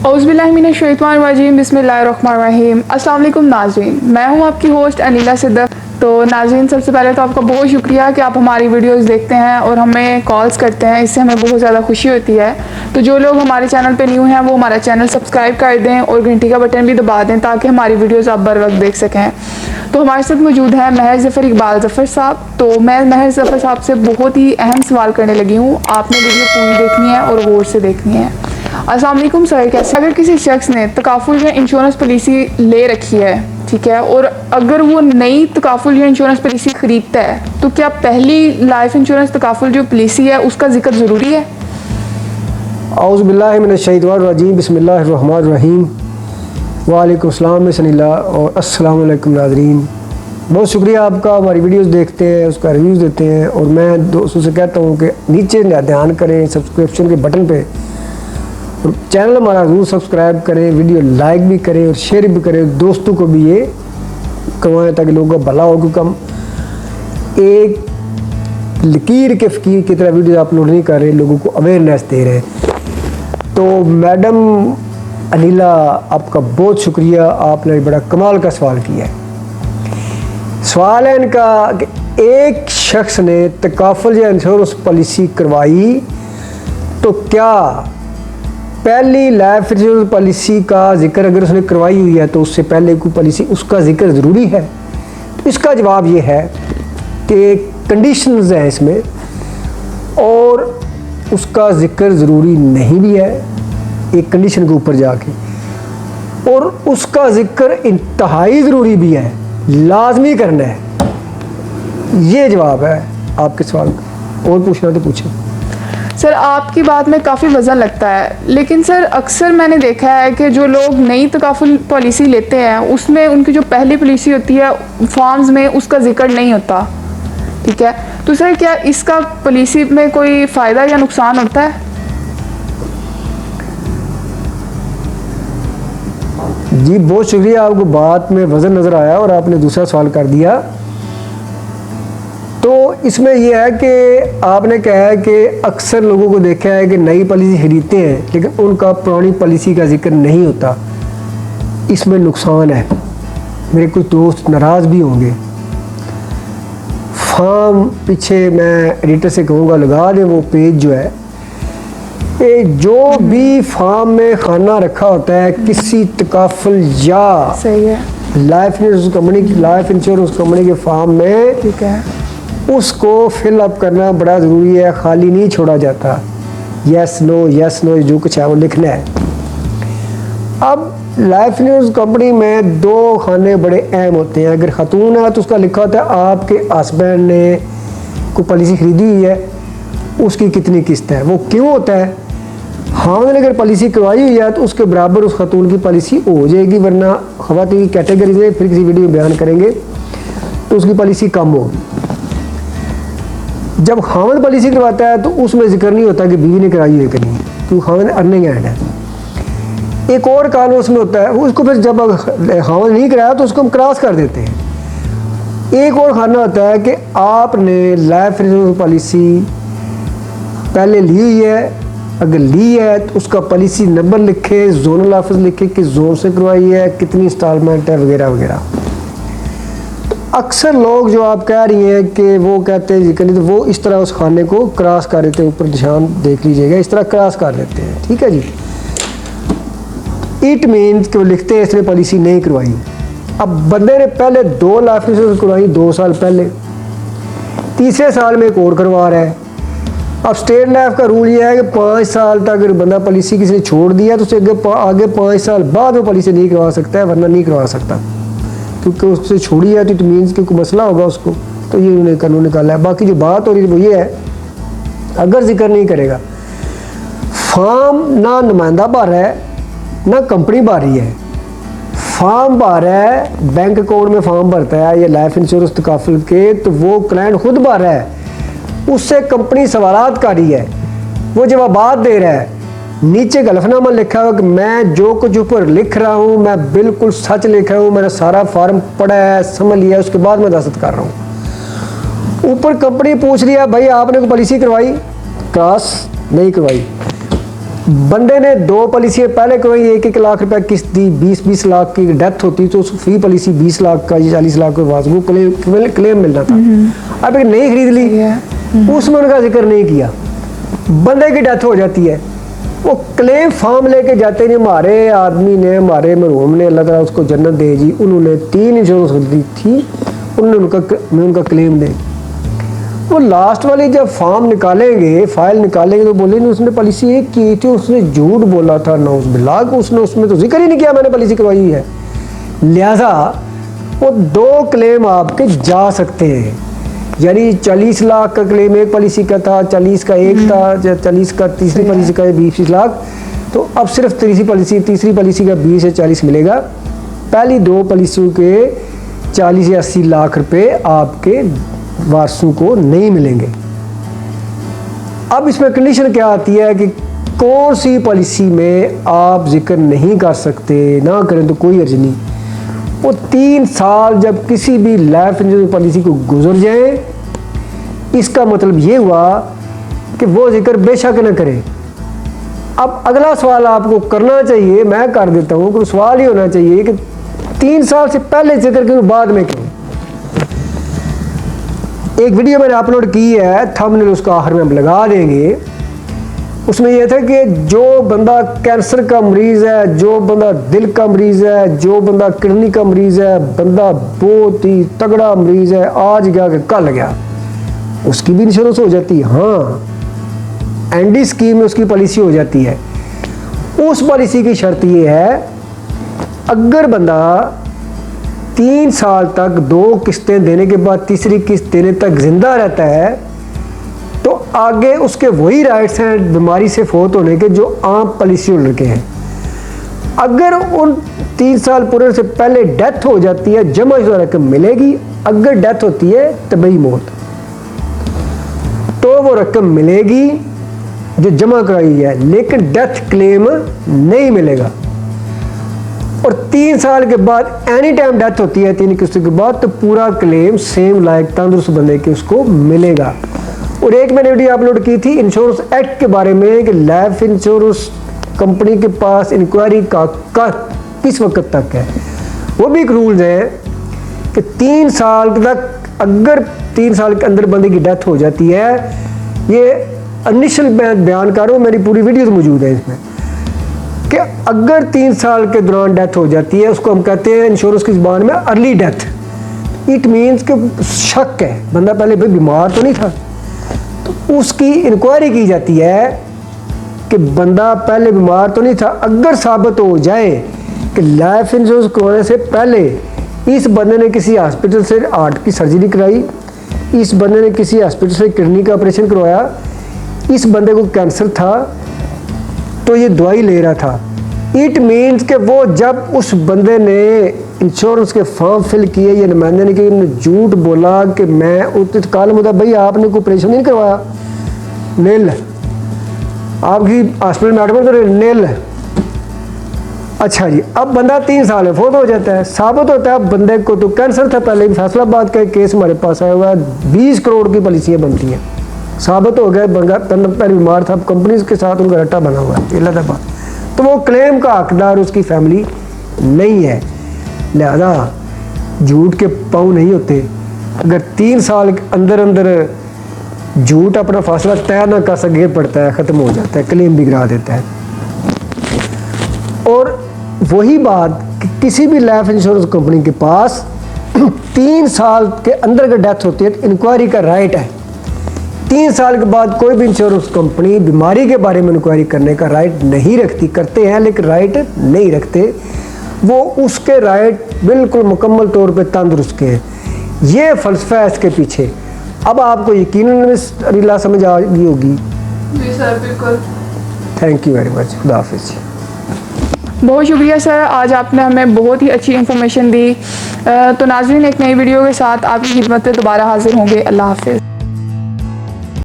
औज़ुबिल्लाहिमिनश्शैतानिर्रजीम बिस्मिल्लाहिर्रहमानिर्रहीम। अस्सलाम वालेकुम नाज़रीन, मैं हूं आपकी होस्ट अनीला सिद्दीक़। तो नाज़रीन, सबसे पहले तो आपका बहुत शुक्रिया कि आप हमारी वीडियोस देखते हैं और हमें कॉल्स करते हैं, इससे हमें बहुत ज़्यादा खुशी होती है। तो जो लोग हमारे चैनल पे न्यू हैं वो हमारा चैनल सब्सक्राइब कर दें और घंटी का बटन भी दबा दें ताकि हमारी वीडियोज़ आप बर वक्त देख सकें। तो हमारे साथ मौजूद है महर ज़फ़र इकबाल ज़फ़र साहब। तो मैं महर ज़फ़र साहब से बहुत ही अहम सवाल करने लगी हूँ, आपने वीडियो पूरी देखनी है और गौर से देखनी है। अस्सलाम वालेकुम सर, कैसे? अगर किसी शख्स ने तकाफुल या इंश्योरेंस पॉलिसी ले रखी है, ठीक है, और अगर वो नई तकाफुल या इंश्योरेंस पॉलिसी ख़रीदता है तो क्या पहली लाइफ इंश्योरेंस तकाफुल जो पॉलिसी है उसका जिक्र ज़रूरी है? औज़ुबिल्लाहिमिनश्शैतानिर्रजीम बिस्मिल्लाहिर्रहमानिर्रहीम। वालेकुम अस्सलाम सनीला और अस्सलाम वालेकुम नाज़रीन। बहुत शुक्रिया आपका, हमारी वीडियोस देखते हैं, उसका रिव्यूज़ देते हैं। और मैं दोस्तों से कहता हूँ कि नीचे ध्यान करें सब्सक्रिप्शन के बटन पे, और चैनल हमारा ज़रूर सब्सक्राइब करें, वीडियो लाइक भी करें और शेयर भी करें, दोस्तों को भी ये करवाएं ताकि लोगों का भला हो। क्योंकि हम एक लकीर के फ़कीर की तरह वीडियो अपलोड नहीं कर रहे, लोगों को अवेयरनेस दे रहे हैं। तो मैडम अनीला, आपका बहुत शुक्रिया, आपने बड़ा कमाल का सवाल किया है। सवाल है इनका कि एक शख्स ने तकाफुल या इंश्योरेंस पॉलिसी करवाई तो क्या पहली लाइफ इंश्योरेंस पॉलिसी का जिक्र अगर उसने करवाई हुई है तो उससे पहले कोई पॉलिसी उसका जिक्र ज़रूरी है? तो इसका जवाब ये है कि कंडीशंस हैं इसमें और उसका जिक्र ज़रूरी नहीं भी है एक कंडीशन के ऊपर जाके, और उसका जिक्र इंतहाई ज़रूरी भी है, लाजमी करना है। ये जवाब है आपके सवाल का। और पूछना तो पूछें। सर, आपकी बात में काफ़ी वज़न लगता है, लेकिन सर अक्सर मैंने देखा है कि जो लोग नई तकाफुल पॉलिसी लेते हैं उसमें उनकी जो पहली पॉलिसी होती है फॉर्म्स में उसका जिक्र नहीं होता, ठीक है। तो सर क्या इसका पॉलिसी में कोई फ़ायदा या नुकसान होता है? जी बहुत शुक्रिया, आपको बात में वज़न नज़र आया और आपने दूसरा सवाल कर दिया। तो इसमें यह है कि आपने कहा है कि अक्सर लोगों को देखा है कि नई पॉलिसी खरीदते हैं लेकिन उनका पुरानी पॉलिसी का जिक्र नहीं होता। इसमें नुकसान है, मेरे कुछ दोस्त नाराज़ भी होंगे। फॉर्म पीछे मैं एडिटर से कहूँगा लगा दें वो पेज जो है, जो भी फार्म में खाना रखा होता है किसी तकाफुल या सही है लाइफ इंश्योरेंस कंपनी के फार्म में, ठीक है, उसको फिल अप करना बड़ा ज़रूरी है, खाली नहीं छोड़ा जाता। यस नो जो कुछ है वो लिखना है। अब लाइफ इंश्योरेंस कंपनी में दो खाने बड़े अहम होते हैं। अगर खातून है तो उसका लिखा होता है आपके हस्बैंड ने कोई पॉलिसी खरीदी हुई है, उसकी कितनी किस्त है। वो क्यों होता है? हाँ, ने अगर पॉलिसी करवाई हुई है तो उसके बराबर उस खातून की पॉलिसी हो जाएगी, वरना खवातीन की कैटेगरी से फिर किसी वीडियो में बयान करेंगे तो उसकी पॉलिसी कम होगी। जब खामद पॉलिसी करवाता है तो उसमें जिक्र नहीं होता कि बीवी ने कराई हुई है कि नहीं, क्योंकि खामद अर्निंग एंड है। एक और कानून उसमें होता है, उसको फिर जब खामद नहीं कराया तो उसको हम क्रॉस कर देते हैं। एक और खाना होता है कि आपने लाइफ इंश्योरेंस पॉलिसी पहले ली हुई है, अगर ली है तो उसका पॉलिसी नंबर लिखे, जोनल ऑफिस लिखे कि जोन से करवाई है, कितनी इंस्टॉलमेंट है वगैरह वगैरह। तो अक्सर लोग जो आप कह रही हैं कि वो कहते हैं जिक्र नहीं, तो वो इस तरह उस खाने को क्रॉस कर देते हैं, ऊपर निशान देख लीजिएगा, इस तरह क्रॉस कर देते हैं, ठीक है जी। इट मीन्स कि वो लिखते हैं इसने पॉलिसी नहीं करवाई। अब बंदे ने पहले 2 लाइफ इंश्योरेंस करवाई 2 साल पहले, तीसरे साल में एक और करवा रहा है। अब स्टेट लाइफ का रूल ये है कि 5 साल तक अगर बंदा पॉलिसी किसी ने छोड़ दिया तो उसे आगे 5 साल बाद वो पॉलिसी नहीं करवा सकता है, वरना नहीं करवा सकता, क्योंकि उससे छोड़ी है तो इट मीन्स कि कोई मसला होगा उसको। तो ये उन्होंने कानून निकाला है। बाकी जो बात हो रही है वो ये है, अगर जिक्र नहीं करेगा, फार्म ना नुमाइंदा भर रहा है ना कंपनी भर रही है, फार्म भर रहा है, बैंक अकाउंट में फार्म भरता है या लाइफ इंश्योरेंस तकाफुल के, तो वो क्लाइंट खुद भर रहा है, उससे कंपनी सवालात कर रही है, वो जवाबात दे रहा है। नीचे गलफनामा लिखा हुआ कि मैं जो कुछ ऊपर लिख रहा हूँ मैं बिल्कुल सच लिख रहा हूँ, मैंने सारा फॉर्म पढ़ा है, समझ लिया, उसके बाद मैं दस्तखत कर रहा हूँ। ऊपर कंपनी पूछ रही है भाई आपने कोई पॉलिसी करवाई? क्रॉस नहीं करवाई। बंदे ने 2 पॉलिसी पहले करवाई, 1-1 लाख रुपए किस्त दी, 20-20 लाख की डेथ होती तो उस फी पॉलिसी 20 लाख का या 40 लाख के बाद वो क्लेम मिलना था। अब एक नई खरीद ली, उसमें उनका जिक्र नहीं किया, बंदे की डेथ हो जाती है, वो क्लेम फॉर्म लेके जाते नहीं। हमारे आदमी ने, हमारे मरहूम ने, अल्लाह ताला उसको जन्नत दे जी, उन्होंने 3 इंश्योरेंस खरीदी थी, उन्होंने उनका क्लेम दे। वो लास्ट वाली जब फॉर्म निकालेंगे, फाइल निकालेंगे तो बोलेंगे उसने पॉलिसी एक की थी, उसने झूठ बोला था, नौज बिल्लाह, उसने उसमें तो जिक्र ही नहीं किया मैंने पॉलिसी करवाई है। लिहाजा वो 2 क्लेम आपके जा सकते हैं, यानी 40 लाख का क्लेम एक पॉलिसी का था, 40 का एक था, 40 का तीसरी पॉलिसी का 20 लाख, तो अब सिर्फ तीसरी पॉलिसी का 20 या 40 मिलेगा। पहली 2 पॉलिसियों के 40 या 80 लाख रुपए आपके वारसों को नहीं मिलेंगे। अब इसमें कंडीशन क्या आती है कि कौन सी पॉलिसी में आप जिक्र नहीं कर सकते, ना करें तो कोई अर्ज नहीं। वो 3 साल जब किसी भी लाइफ इंश्योरेंस पॉलिसी को गुजर जाए, इसका मतलब ये हुआ कि वो जिक्र बेशक न करे। अब अगला सवाल आपको करना चाहिए, मैं कर देता हूँ, कि सवाल ही होना चाहिए कि 3 साल से पहले जिक्र क्यों, बाद में क्यों। एक वीडियो मैंने अपलोड की है, थंबनेल उसका आखिर में हम लगा देंगे। उसमें यह था कि जो बंदा कैंसर का मरीज है, जो बंदा दिल का मरीज है, जो बंदा किडनी का मरीज है, बंदा बहुत ही तगड़ा मरीज है, आज गया कि कल गया, उसकी भी इंश्योरेंस हो जाती है। हाँ, एनडी स्कीम में उसकी पॉलिसी हो जाती है। उस पॉलिसी की शर्त यह है, अगर बंदा 3 साल तक 2 किस्तें देने के बाद तीसरी किस्त देने तक जिंदा रहता है, तो आगे उसके वही राइट्स हैं बीमारी से फौत होने के जो आम पॉलिसी होल्डर के हैं। अगर उन 3 साल पूरे से पहले डेथ हो जाती है, जमा शुदा रकम मिलेगी। अगर डेथ होती है तबई मौत, तो वो रकम मिलेगी जो जमा कराई है, लेकिन डेथ क्लेम नहीं मिलेगा। और 3 साल के बाद एनी टाइम डेथ होती है 3 किस्तों के बाद, तो पूरा क्लेम सेम लायक तंदुरुस्त बंदे के उसको मिलेगा। और एक मैंने वीडियो अपलोड की थी इंश्योरेंस एक्ट के बारे में कि लाइफ इंश्योरेंस कंपनी के पास इंक्वायरी का किस वक्त तक है। वो भी एक रूल्स है कि 3 साल तक, अगर 3 साल के अंदर बंदे की डेथ हो जाती है, ये इनिशियल मैं बयान कर रहा हूँ, मेरी पूरी वीडियो मौजूद है इसमें, कि अगर 3 साल के दौरान डेथ हो जाती है, उसको हम कहते हैं इंश्योरेंस की ज़बान में अर्ली डेथ। इट मीन्स कि शक है, बंदा पहले भाई बीमार तो नहीं था, तो उसकी इंक्वायरी की जाती है कि बंदा पहले बीमार तो नहीं था। अगर साबित हो जाए कि लाइफ इंश्योरेंस करवाने से पहले इस बंदे ने किसी हॉस्पिटल से हार्ट की सर्जरी कराई, इस बंदे ने किसी हॉस्पिटल से किडनी का ऑपरेशन करवाया, इस बंदे को कैंसर था, तो ये दवाई ले रहा था, इट मीन्स कि वो जब उस बंदे ने इंश्योरेंस के फॉर्म फिल किए, ये नुमाइंदे ने कि झूठ बोला कि मैं उस काल मुद्दा, भाई आपने कोई ऑपरेशन नहीं करवाया, नील, आपकी हॉस्पिटल में एडमिट कर, नील। अच्छा जी, अब बंदा 3 साल में फौत हो जाता है, साबित होता है बंदे को तो कैंसर था पहले। फैसलाबाद का केस हमारे पास आया हुआ है, 20 करोड़ की पॉलिसियाँ बनती हैं, साबित हो गया बंदा पहले बीमार था, कंपनीज के साथ उनका रट्टा बना हुआ है इलाहाबाद, तो वो क्लेम का हकदार उसकी फैमिली नहीं है। लिहाजा झूठ के पाँव नहीं होते। अगर 3 साल के अंदर अंदर झूठ अपना फासला तय ना कर सके, पड़ता है, ख़त्म हो जाता है, क्लेम भी गिरा देता है। और वही बात कि किसी भी लाइफ इंश्योरेंस कंपनी के पास 3 साल के अंदर अगर डेथ होती है तो इंक्वायरी का राइट है। 3 साल के बाद कोई भी इंश्योरेंस कंपनी बीमारी के बारे में इंक्वायरी करने का राइट नहीं रखती, करते हैं लेकिन राइट नहीं रखते, वो उसके राइट बिल्कुल मुकम्मल तौर पे तंदुरुस्त के हैं। ये फ़लसफ़ा है इसके पीछे। अब आपको यकीनन रीला समझ आ गई होगी। जी सर, बिल्कुल। Thank you very much. खुदा हाफिज़। बहुत शुक्रिया सर, आज आपने हमें बहुत ही अच्छी इन्फॉर्मेशन दी। तो नाज़रीन, एक नई वीडियो के साथ आपकी खिदमत में दोबारा हाजिर होंगे। अल्लाह हाफिज़।